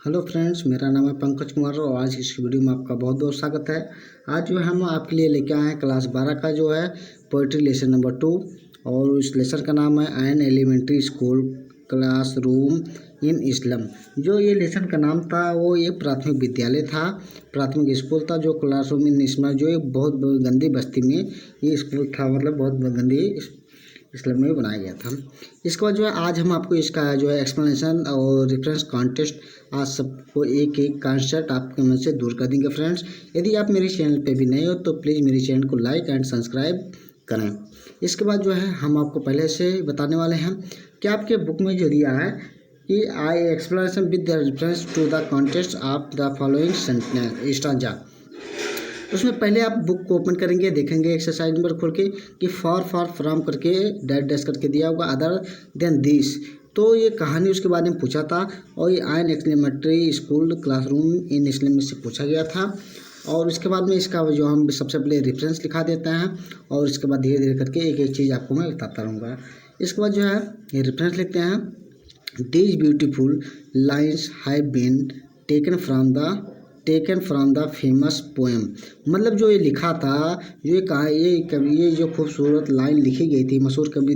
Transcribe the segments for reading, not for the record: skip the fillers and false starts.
Hello friends, मेरा नाम है पंकज कुमार और आज इस वीडियो में आपका बहुत बहुत स्वागत है। आज जो है हम आपके लिए लेके आए हैं क्लास 12 का जो है पोइट्री लेसन नंबर 2 और इस लेसन का नाम है an elementary school classroom in a slum. जो ये लेसन का नाम था वो एक प्राथमिक विद्यालय था, प्राथमिक स्कूल था जो क्लासरूम इन इस्लाम, जो एक बहुत गंदी बस्ती में ये स्कूल था, मतलब बहुत गंदी इस्लाम में बनाया गया था। इसके बाद जो है आज हम आपको इसका जो है एक्सप्लेनेशन और रेफरेंस कॉन्टेस्ट आज सबको एक एक कॉन्सेप्ट आपके मन से दूर कर देंगे। फ्रेंड्स, यदि आप मेरे चैनल पे भी नए हो तो प्लीज़ मेरे चैनल को लाइक एंड सब्सक्राइब करें। इसके बाद जो है हम आपको पहले से बताने वाले हैं कि आपके बुक में जो दिया है कि I explanation with the reference to the context of the following sentence stanza. उसमें पहले आप बुक को ओपन करेंगे, देखेंगे एक्सरसाइज नंबर खोल के कि फॉर फ्रॉम करके डैश डैश करके दिया होगा अदर देन दिस। तो ये कहानी उसके बारे में पूछा था और ये an elementary school classroom in a slum में से पूछा गया था। और उसके बाद में इसका जो हम सबसे पहले रेफरेंस लिखा देते हैं और इसके बाद धीरे धीरे करके एक एक चीज़ आपको मैं बताता रहूँगा। इसके बाद जो है ये रेफरेंस लिखते हैं, these beautiful lines have been taken from the famous poem. मतलब जो ये लिखा था, ये कहा ये कवि, ये जो खूबसूरत लाइन लिखी गई थी, मशहूर कवि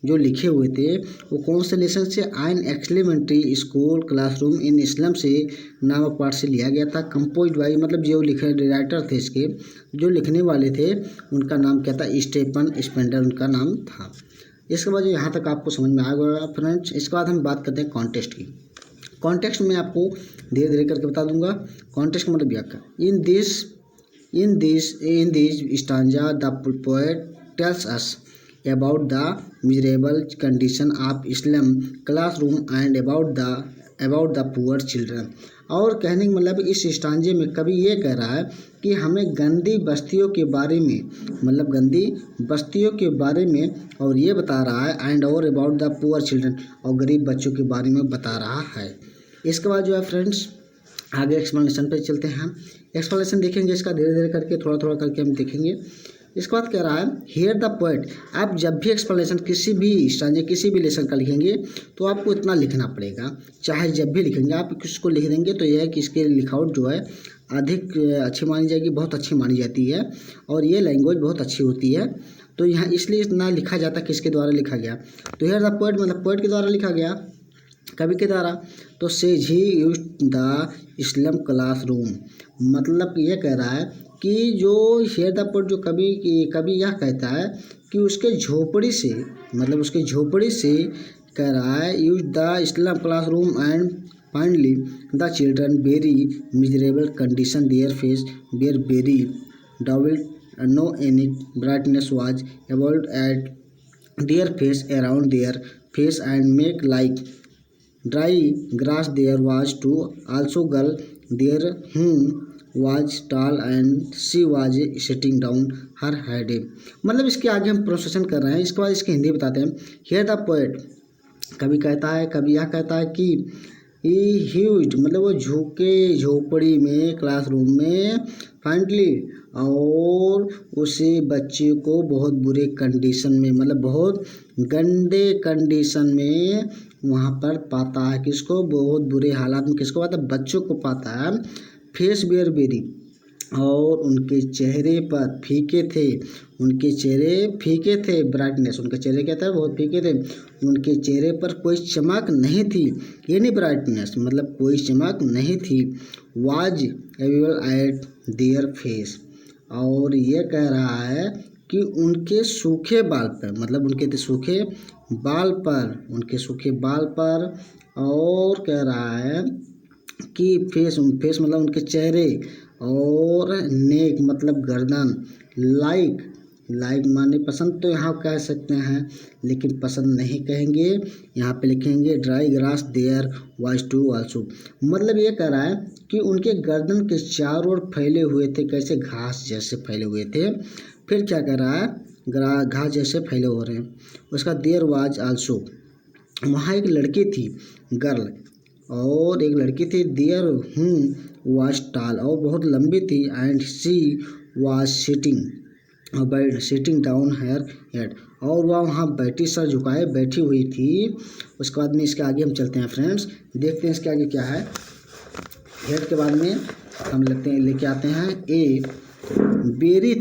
जो लिखे हुए थे वो कौन से लेसन से, an elementary school classroom in a slum से नामक पाठ से लिया गया था। कंपोज्ड बाई, मतलब जो लिखे राइटर थे इसके, जो लिखने वाले थे उनका नाम क्या था, स्टीफन स्पेंडर उनका नाम था। इसके बाद यहाँ तक आपको समझ में आ गया फ्रेंड्स। इसके बाद हम बात करते हैं कॉन्टेस्ट की। कॉन्टेक्स्ट में आपको धीरे धीरे करके बता दूंगा। कॉन्टेक्स्ट का मतलब व्याख्या, in this stanza the poet tells us about the miserable condition of Islam classroom and about the poor children. और कहने का मतलब इस स्टांजे में कवि ये कह रहा है कि हमें गंदी बस्तियों के बारे में, मतलब गंदी बस्तियों के बारे में, और ये बता रहा है एंड और अबाउट द पुअर चिल्ड्रन, और गरीब बच्चों के बारे में बता रहा है। इसके बाद जो है फ्रेंड्स आगे एक्सप्लेनेशन पे चलते हैं। एक्सप्लेनेशन देखेंगे इसका धीरे धीरे करके, थोड़ा थोड़ा करके हम देखेंगे। इसके बाद कह रहा है हियर द पोएट। आप जब भी एक्सप्लेनेशन किसी भी स्टांजे किसी भी लेसन का लिखेंगे तो आपको इतना लिखना पड़ेगा, चाहे जब भी लिखेंगे आप किसको लिख देंगे तो यह है कि इसके लिखावट जो है अधिक अच्छी मानी जाएगी, बहुत अच्छी मानी जाती है और ये लैंग्वेज बहुत अच्छी होती है। तो यहाँ इसलिए इतना लिखा जाता है, किसके द्वारा लिखा गया, तो हियर द पोएट मतलब पोएट के द्वारा लिखा गया, कवि के द्वारा। तो says he use the Islam classroom, मतलब ये कह रहा है कि जो हियर द पोएट जो कवि यह कहता है कि उसके झोपड़ी से, मतलब उसके झोपड़ी से कह रहा है use the Islam classroom and finally the children very miserable condition their face were very double no any brightness was about at their face around their face and make like dry grass. There was too also girl there whom was tall and she was sitting down her head. मतलब इसके आगे हम प्रोसेसन कर रहे हैं। इसके बाद इसकी हिंदी बताते हैं। Here the poet, कवि कहता है, कवि यह कहता है कि ह्यूज मतलब वो झुके झोपड़ी में क्लासरूम में फाइनली, और उसे बच्चे को बहुत बुरे कंडीशन में, मतलब बहुत गंदे कंडीशन में वहाँ पर पाता है। किसको, बहुत बुरे हालात में किसको पाता है, बच्चों को पाता है। फेस बेयर बेरी, और उनके चेहरे पर फीके थे, उनके चेहरे फीके थे, ब्राइटनेस उनके चेहरे क्या था, बहुत फीके थे, उनके चेहरे पर कोई चमक नहीं थी, यानी ब्राइटनेस मतलब कोई चमक नहीं थी। Was available at their face, और ये कह रहा है कि उनके सूखे बाल पर, मतलब उनके सूखे बाल पर, उनके सूखे बाल पर, और कह रहा है कि फेस मतलब उनके चेहरे, और नेक मतलब गर्दन, लाइक माने पसंद, तो यहाँ कह सकते हैं लेकिन पसंद नहीं कहेंगे, यहाँ पे लिखेंगे dry grass there was too also. मतलब ये कह रहा है कि उनके गर्दन के चारों ओर फैले हुए थे, कैसे घास जैसे फैले हुए थे। फिर क्या कह रहा है, घास जैसे फैले हो रहे हैं। उसका देयर वाज आल्सो, वहाँ एक लड़की थी गर्ल, और एक लड़की थी देयर हूँ वाज टाल, और बहुत लंबी थी, and she was sitting down here head, और वह वहाँ बैठी, सर झुकाए बैठी हुई थी। उसके बाद में इसके आगे हम चलते हैं फ्रेंड्स, देखते हैं इसके आगे क्या है। हेड के बाद में हम लेके आते हैं ए वेरी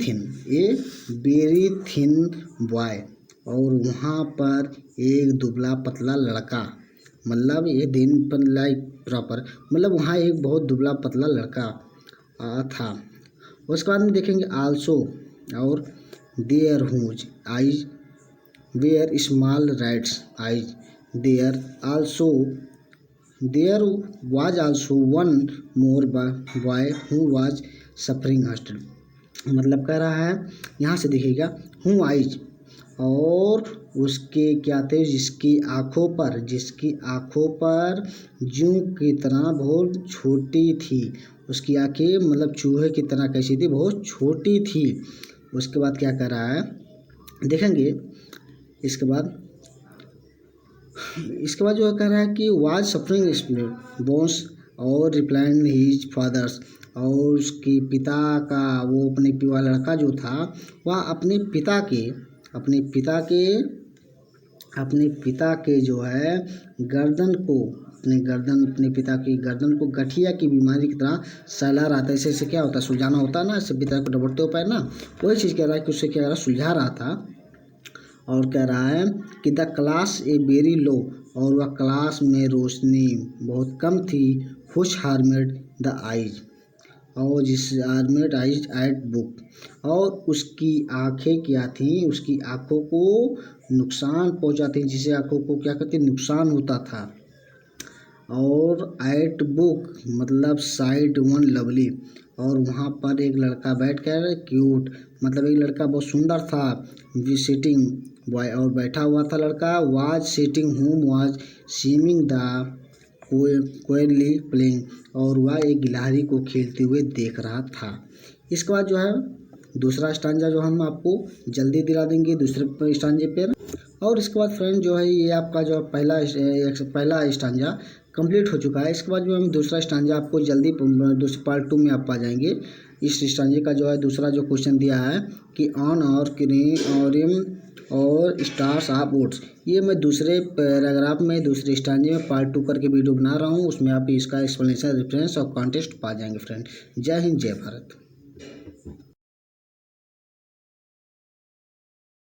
थिन बॉय, और वहाँ पर एक दुबला पतला लड़का, मतलब ये दिन पर लाइक प्रॉपर, मतलब वहाँ एक बहुत दुबला पतला लड़का था। उसके बाद में देखेंगे आल्सो, और their whose eyes were small rats eyes, there was also one more boy who was suffering hustle. मतलब कह रहा है यहाँ से देखिएगा हु आइज, और उसके क्या थे, जिसकी आँखों पर जूं की तरह बहुत छोटी थी, उसकी आँखें मतलब चूहे की तरह कैसी थी, बहुत छोटी थी। उसके बाद क्या कर रहा है देखेंगे, इसके बाद जो कह रहा है कि वाज सफरिंग स्प्लिट बोन्स और रिप्लाइंग हिज फादर्स, और उसके पिता का वो अपने लड़का जो था वह अपने पिता के जो है अपने पिता की गर्दन को गठिया की बीमारी की तरह सहला रहा था। ऐसे क्या होता है, सुलझाना होता है ना, इससे पिता को डबड़ते हो पाए ना, वही चीज़ कह रहा है कि उससे क्या कह रहा है, सुलझा रहा था। और कह रहा है कि the class a very low, और वह क्लास में रोशनी बहुत कम थी, हुच हार्मेड द आइज, और जिस हार्मेड आइज एट बुक, और उसकी आँखें क्या थी, उसकी आँखों को नुकसान पहुँचाती, जिससे आँखों को क्या करती, नुकसान होता था। और एट बुक मतलब साइड वन लवली, और वहाँ पर एक लड़का बैठ कर क्यूट, मतलब एक लड़का बहुत सुंदर था, विजिटिंग बॉय, और बैठा हुआ था लड़का, was sitting home was seeming the कोयली प्लेइंग, और वह एक गिलहरी को खेलते हुए देख रहा था। इसके बाद जो है दूसरा स्टांजा जो हम आपको जल्दी दिला देंगे दूसरे स्टांजे पर। और इसके बाद फ्रेंड जो है ये आपका जो पहला स्टांजा कंप्लीट हो चुका है। इसके बाद जो हम दूसरा स्टांजा आपको जल्दी दूसरे पार्ट 2 में आप पा जाएंगे। इस स्टांजे का जो है दूसरा जो क्वेश्चन दिया है कि ऑन और क्रीम और स्टार्स ऑफ वुड्स, ये मैं दूसरे पैराग्राफ में दूसरे स्टांजे में पार्ट 2 करके वीडियो बना रहा हूँ, उसमें आप इसका एक्सप्लेनेशन, रेफरेंस और कॉन्टेक्स्ट पा जाएंगे फ्रेंड। जय हिंद, जय भारत।